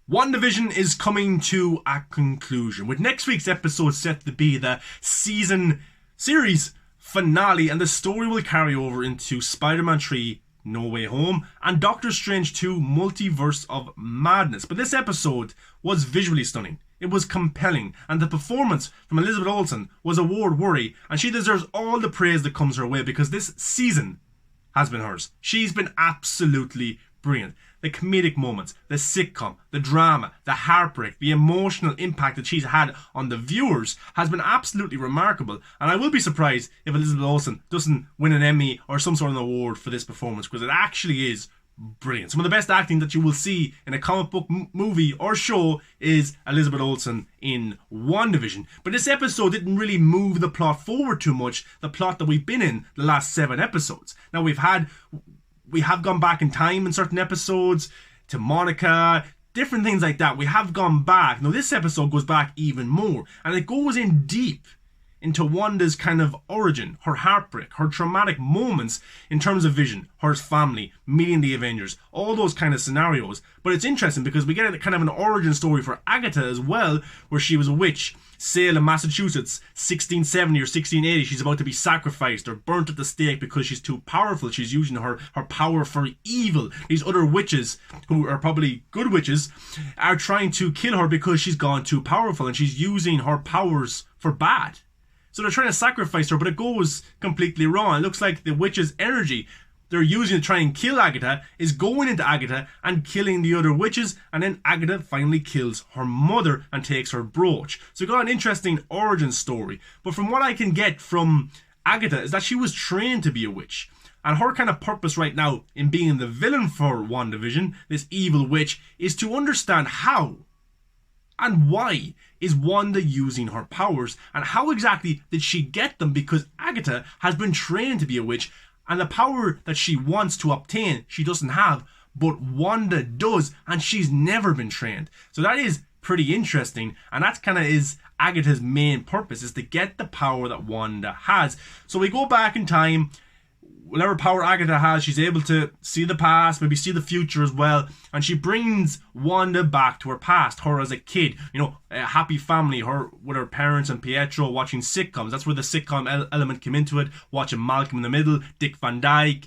WandaVision is coming to a conclusion, with next week's episode set to be the series finale, and the story will carry over into Spider-Man 3 No Way Home and Doctor Strange 2 Multiverse of Madness. But this episode was visually stunning. It was compelling, and the performance from Elizabeth Olsen was award-worthy, and she deserves all the praise that comes her way because this season has been hers. She's been absolutely brilliant. The comedic moments, the sitcom, the drama, the heartbreak, the emotional impact that she's had on the viewers has been absolutely remarkable. And I will be surprised if Elizabeth Olsen doesn't win an Emmy or some sort of award for this performance, because it actually is brilliant. Some of the best acting that you will see in a comic book movie or show is Elizabeth Olsen in WandaVision. But this episode didn't really move the plot forward too much, the plot that we've been in the last 7 episodes. Now we have gone back in time in certain episodes to Monica, different things like that. We have gone back. Now this episode goes back even more, and it goes in deep into Wanda's kind of origin, her heartbreak, her traumatic moments in terms of Vision, her family, meeting the Avengers, all those kind of scenarios. But it's interesting because we get a kind of an origin story for Agatha as well, where she was a witch, Salem, Massachusetts, 1670 or 1680. She's about to be sacrificed or burnt at the stake because she's too powerful. She's using her power for evil. These other witches, who are probably good witches, are trying to kill her because she's gone too powerful and she's using her powers for bad. So they're trying to sacrifice her, but it goes completely wrong. It looks like the witch's energy they're using to try and kill Agatha is going into Agatha and killing the other witches, and then Agatha finally kills her mother and takes her brooch. So we've got an interesting origin story. But from what I can get from Agatha is that she was trained to be a witch. And her kind of purpose right now in being the villain for WandaVision, this evil witch, is to understand how and why is Wanda using her powers, and how exactly did she get them, because Agatha has been trained to be a witch, and the power that she wants to obtain she doesn't have, but Wanda does, and she's never been trained. So that is pretty interesting, and that's kind of is Agatha's main purpose, is to get the power that Wanda has. So we go back in time. Whatever power Agatha has, she's able to see the past, maybe see the future as well, and she brings Wanda back to her past, her as a kid, a happy family, her with her parents and Pietro watching sitcoms. That's where the sitcom element came into it, watching Malcolm in the Middle, Dick Van Dyke,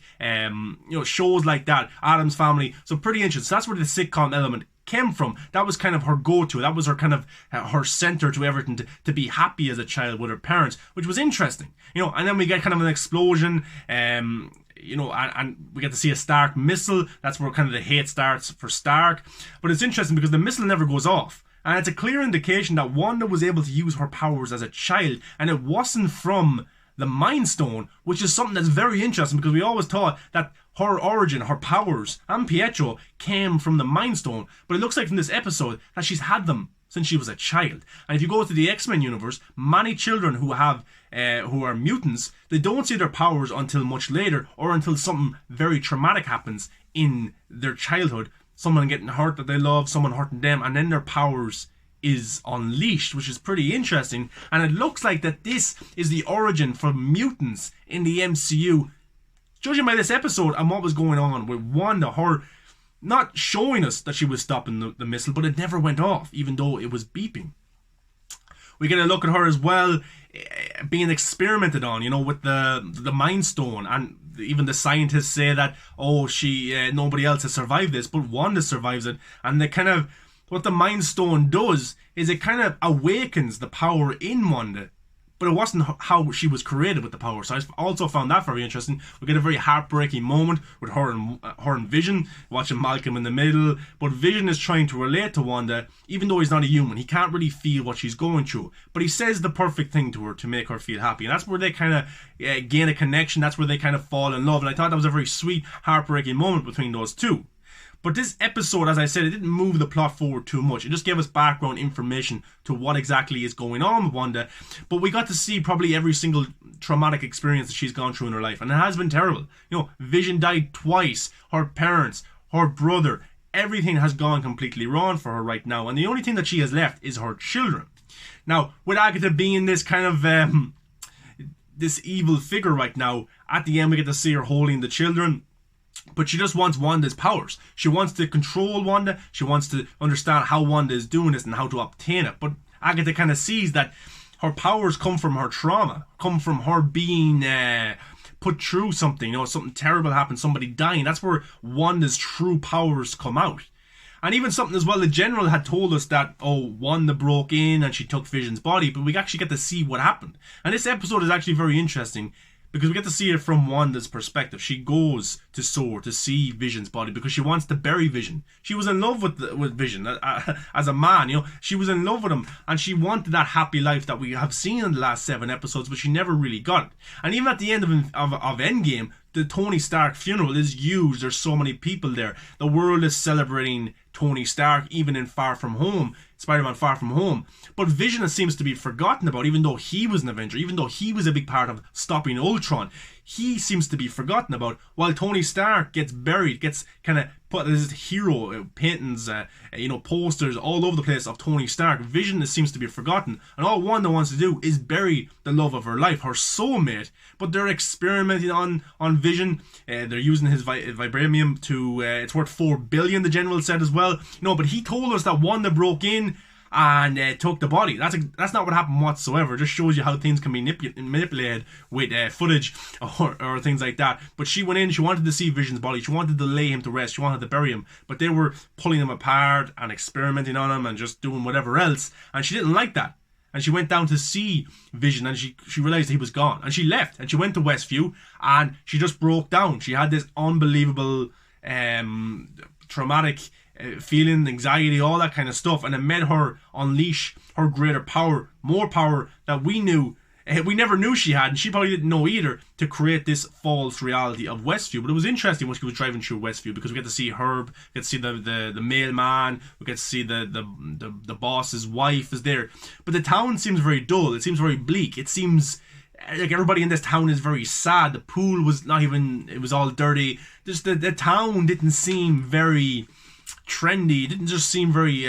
shows like that, Addams Family. So pretty interesting. So that's where the sitcom element came from. That was kind of her go-to. That was her kind of her center to everything, to be happy as a child with her parents, which was interesting. And then we get kind of an explosion, and we get to see a Stark missile. That's where kind of the hate starts for Stark. But it's interesting because the missile never goes off. And it's a clear indication that Wanda was able to use her powers as a child, and it wasn't from the Mind Stone, which is something that's very interesting because we always thought that her origin, her powers, and Pietro came from the Mind Stone. But it looks like from this episode that she's had them since she was a child. And if you go to the X-Men universe, many children who are mutants, they don't see their powers until much later, or until something very traumatic happens in their childhood. Someone getting hurt that they love, someone hurting them, and then their powers is unleashed, which is pretty interesting. And it looks like that this is the origin for mutants in the MCU, judging by this episode and what was going on with Wanda, her not showing us that she was stopping the missile, but it never went off even though it was beeping. We get a look at her as well being experimented on, with the Mind Stone, and even the scientists say that she nobody else has survived this, but Wanda survives it. And what the Mind Stone does is it kind of awakens the power in Wanda, but it wasn't how she was created with the power. So I also found that very interesting. We get a very heartbreaking moment with her and Vision watching Malcolm in the Middle, but Vision is trying to relate to Wanda, even though he's not a human. He can't really feel what she's going through, but he says the perfect thing to her to make her feel happy, and that's where they kind of gain a connection. That's where they kind of fall in love, and I thought that was a very sweet, heartbreaking moment between those two. But this episode, as I said, it didn't move the plot forward too much. It just gave us background information to what exactly is going on with Wanda. But we got to see probably every single traumatic experience that she's gone through in her life. And it has been terrible. Vision died twice. Her parents, her brother, everything has gone completely wrong for her right now. And the only thing that she has left is her children. Now, with Agatha being this kind of this evil figure right now, at the end we get to see her holding the children. But she just wants Wanda's powers. She wants to control Wanda. She wants to understand how Wanda is doing this and how to obtain it. But Agatha kind of sees that her powers come from her trauma, come from her being put through something. Something terrible happened, somebody dying. That's where Wanda's true powers come out. And even something as well, the General had told us that, Wanda broke in and she took Vision's body, but we actually get to see what happened. And this episode is actually very interesting because we get to see it from Wanda's perspective. She goes to SWORD to see Vision's body because she wants to bury Vision. She was in love with Vision as a man, She was in love with him and she wanted that happy life that we have seen in the last 7 episodes, but she never really got it. And even at the end of Endgame, the Tony Stark funeral is huge. There's so many people there. The world is celebrating Tony Stark, even in Far From Home, Spider-Man Far From Home. But Vision seems to be forgotten about, even though he was an Avenger, even though he was a big part of stopping Ultron. He seems to be forgotten about, while Tony Stark gets buried, gets kind of put as hero paintings, posters all over the place of Tony Stark. Vision seems to be forgotten, and all Wanda wants to do is bury the love of her life, her soulmate. But they're experimenting on Vision. They're using his vibranium to it's worth $4 billion, the General said as well. But he told us that Wanda broke in and took the body. That's not what happened whatsoever. It just shows you how things can be manipulated with footage or things like that. But she went in, she wanted to see Vision's body, she wanted to lay him to rest, she wanted to bury him, but they were pulling him apart and experimenting on him and just doing whatever else, and she didn't like that. And she went down to see Vision and she realised he was gone, and she left and she went to Westview and she just broke down. She had this unbelievable traumatic feeling, anxiety, all that kind of stuff, and it made her unleash her greater power, more power that we never knew she had, and she probably didn't know either, to create this false reality of Westview. But it was interesting when she was driving through Westview because we get to see Herb, we get to see the mailman, we get to see the boss's wife is there. But the town seems very dull, it seems very bleak, it seems like everybody in this town is very sad. The pool was not even, it was all dirty. Just the town didn't seem very trendy, it didn't just seem very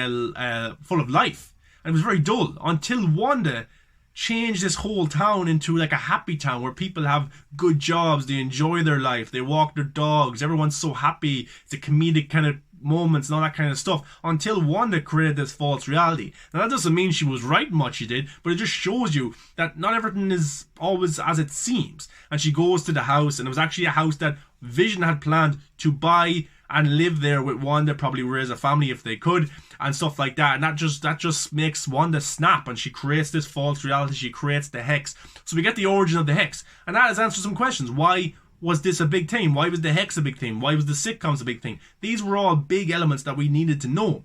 full of life, and it was very dull until Wanda changed this whole town into like a happy town where people have good jobs, they enjoy their life, they walk their dogs, everyone's so happy, it's a comedic kind of moments and all that kind of stuff, until Wanda created this false reality. Now that doesn't mean she was right in what she did, but it just shows you that not everything is always as it seems. And she goes to the house, and it was actually a house that Vision had planned to buy and live there with Wanda, probably raise a family if they could, and stuff like that. And that just makes Wanda snap, and she creates this false reality. She creates the Hex. So we get the origin of the Hex, and that has answered some questions. Why was this a big thing? Why was the Hex a big thing? Why was the sitcoms a big thing? These were all big elements that we needed to know.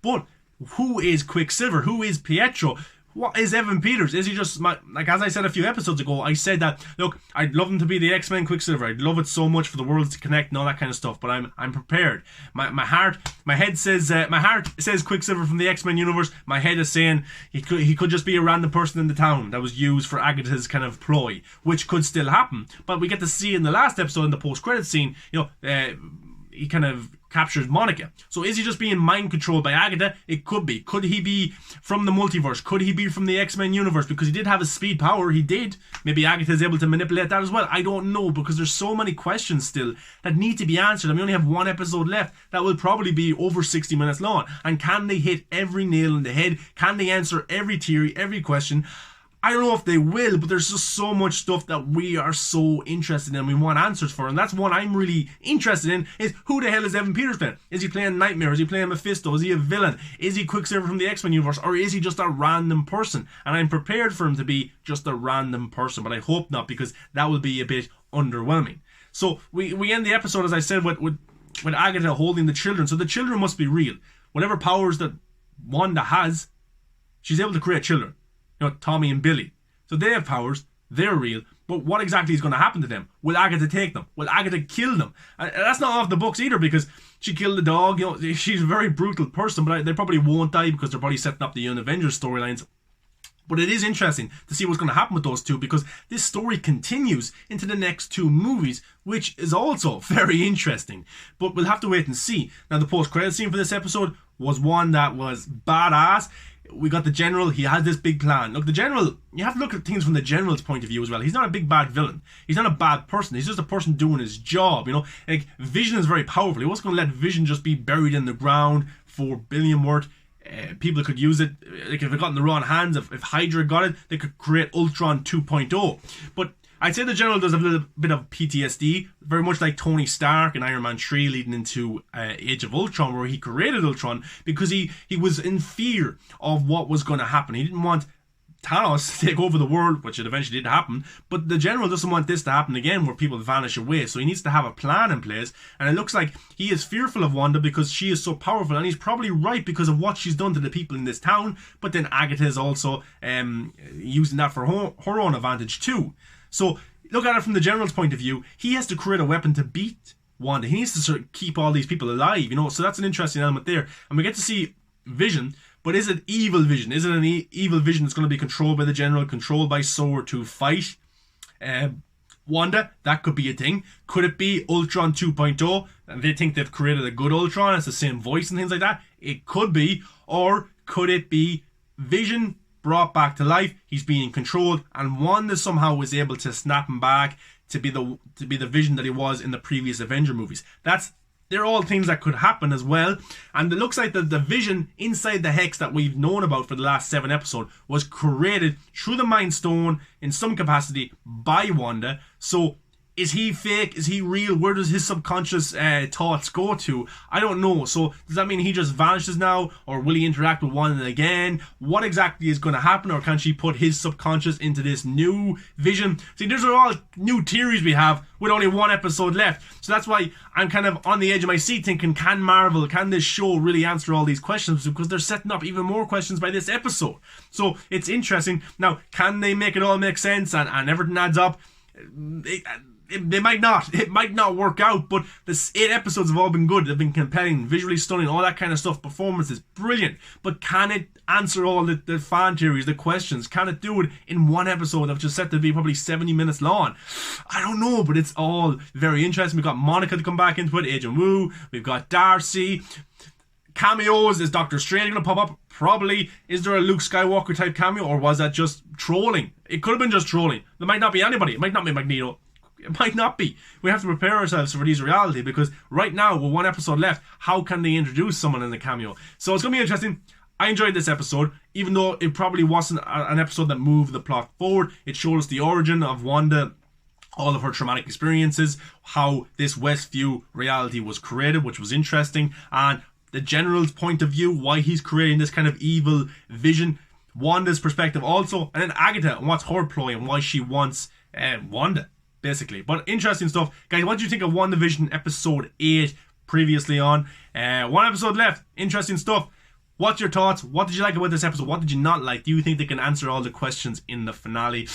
But who is Quicksilver? Who is Pietro? What is Evan Peters? Is he just, like as I said a few episodes ago, I said that, look, I'd love him to be the X-Men Quicksilver. I'd love it so much for the worlds to connect and all that kind of stuff, but I'm prepared. My heart says Quicksilver from the X-Men universe. My head is saying he could just be a random person in the town that was used for Agatha's kind of ploy, which could still happen. But we get to see in the last episode, in the post-credit scene, he kind of captures Monica. So is he just being mind controlled by Agatha? It could be. Could he be from the multiverse? Could he be from the X-Men universe? Because he did have a speed power. He did. Maybe Agatha is able to manipulate that as well. I don't know, because there's so many questions still that need to be answered, and we only have one episode left that will probably be over 60 minutes long. And can they hit every nail in the head? Can they answer every theory, every question? I don't know if they will, but there's just so much stuff that we are so interested in and we want answers for. And that's one I'm really interested in, is who the hell is Evan Peters playing? Is he playing Nightmare? Is he playing Mephisto? Is he a villain? Is he Quicksilver from the X-Men universe? Or is he just a random person? And I'm prepared for him to be just a random person, but I hope not, because that will be a bit underwhelming. So we end the episode, as I said, with Agatha holding the children. So the children must be real. Whatever powers that Wanda has, she's able to create children. Tommy and Billy. So they have powers, they're real, but what exactly is going to happen to them? Will Agatha take them? Will Agatha kill them? And that's not off the books either, because she killed the dog. She's a very brutal person, but they probably won't die because they're probably setting up the Young Avengers storylines. But it is interesting to see what's going to happen with those two, because this story continues into the next two movies, which is also very interesting. But we'll have to wait and see. Now, the post-credit scene for this episode was one that was badass. We got the general, he has this big plan. Look, the general, you have to look at things from the general's point of view as well. He's not a big bad villain. He's not a bad person. He's just a person doing his job, you know. Like, Vision is very powerful. He wasn't going to let Vision just be buried in the ground, 4 billion worth. People could use it. Like, if it got in the wrong hands, if Hydra got it, they could create Ultron 2.0. But I'd say the general does a little bit of PTSD, very much like Tony Stark in Iron Man 3 leading into Age of Ultron, where he created Ultron because he was in fear of what was going to happen. He didn't want Thanos to take over the world, which it eventually did happen, but the general doesn't want this to happen again, where people vanish away, so he needs to have a plan in place, and it looks like he is fearful of Wanda because she is so powerful, and he's probably right because of what she's done to the people in this town, but then Agatha is also using that for her own advantage too. So, look at it from the general's point of view. He has to create a weapon to beat Wanda. He needs to sort of keep all these people alive, you know. So that's an interesting element there. And we get to see Vision, but is it evil Vision? Is it an evil Vision that's going to be controlled by the general, controlled by SWORD to fight Wanda? That could be a thing. Could it be Ultron 2.0? And they think they've created a good Ultron. It's the same voice and things like that. It could be. Or could it be Vision brought back to life, he's being controlled, and Wanda somehow was able to snap him back to be the Vision that he was in the previous Avenger movies. They're all things that could happen as well. And it looks like the Vision inside the Hex that we've known about for the last 7 episodes was created through the Mind Stone in some capacity by Wanda. So is he fake? Is he real? Where does his subconscious thoughts go to? I don't know. So does that mean he just vanishes now? Or will he interact with Wanda again? What exactly is going to happen? Or can she put his subconscious into this new Vision? See, these are all new theories we have with only 1 episode left. So that's why I'm kind of on the edge of my seat thinking, can this show really answer all these questions? Because they're setting up even more questions by this episode. So it's interesting. Now, can they make it all make sense and everything adds up? They might not. It might not work out, but the 8 episodes have all been good. They've been compelling, visually stunning, all that kind of stuff. Performance is brilliant. But can it answer all the fan theories, the questions? Can it do it in 1 episode which is set to be probably 70 minutes long? I don't know, but it's all very interesting. We've got Monica to come back into it, Agent Woo. We've got Darcy. Cameos. Is Doctor Strange going to pop up? Probably. Is there a Luke Skywalker type cameo, or was that just trolling? It could have been just trolling. There might not be anybody. It might not be Magneto. It might not be. We have to prepare ourselves for these reality, because right now, with 1 episode left, how can they introduce someone in the cameo? So it's going to be interesting. I enjoyed this episode, even though it probably wasn't an episode that moved the plot forward. It showed us the origin of Wanda, all of her traumatic experiences, how this Westview reality was created, which was interesting, and the general's point of view, why he's creating this kind of evil Vision, Wanda's perspective also, and then Agatha and what's her ploy and why she wants Wanda, basically. But interesting stuff. Guys, what do you think of WandaVision episode 8 previously on? 1 episode left. Interesting stuff. What's your thoughts? What did you like about this episode? What did you not like? Do you think they can answer all the questions in the finale?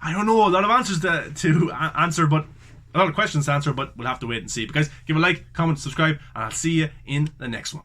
I don't know. A lot of answers to answer, but a lot of questions to answer, but we'll have to wait and see. But guys, give a like, comment, subscribe, and I'll see you in the next one.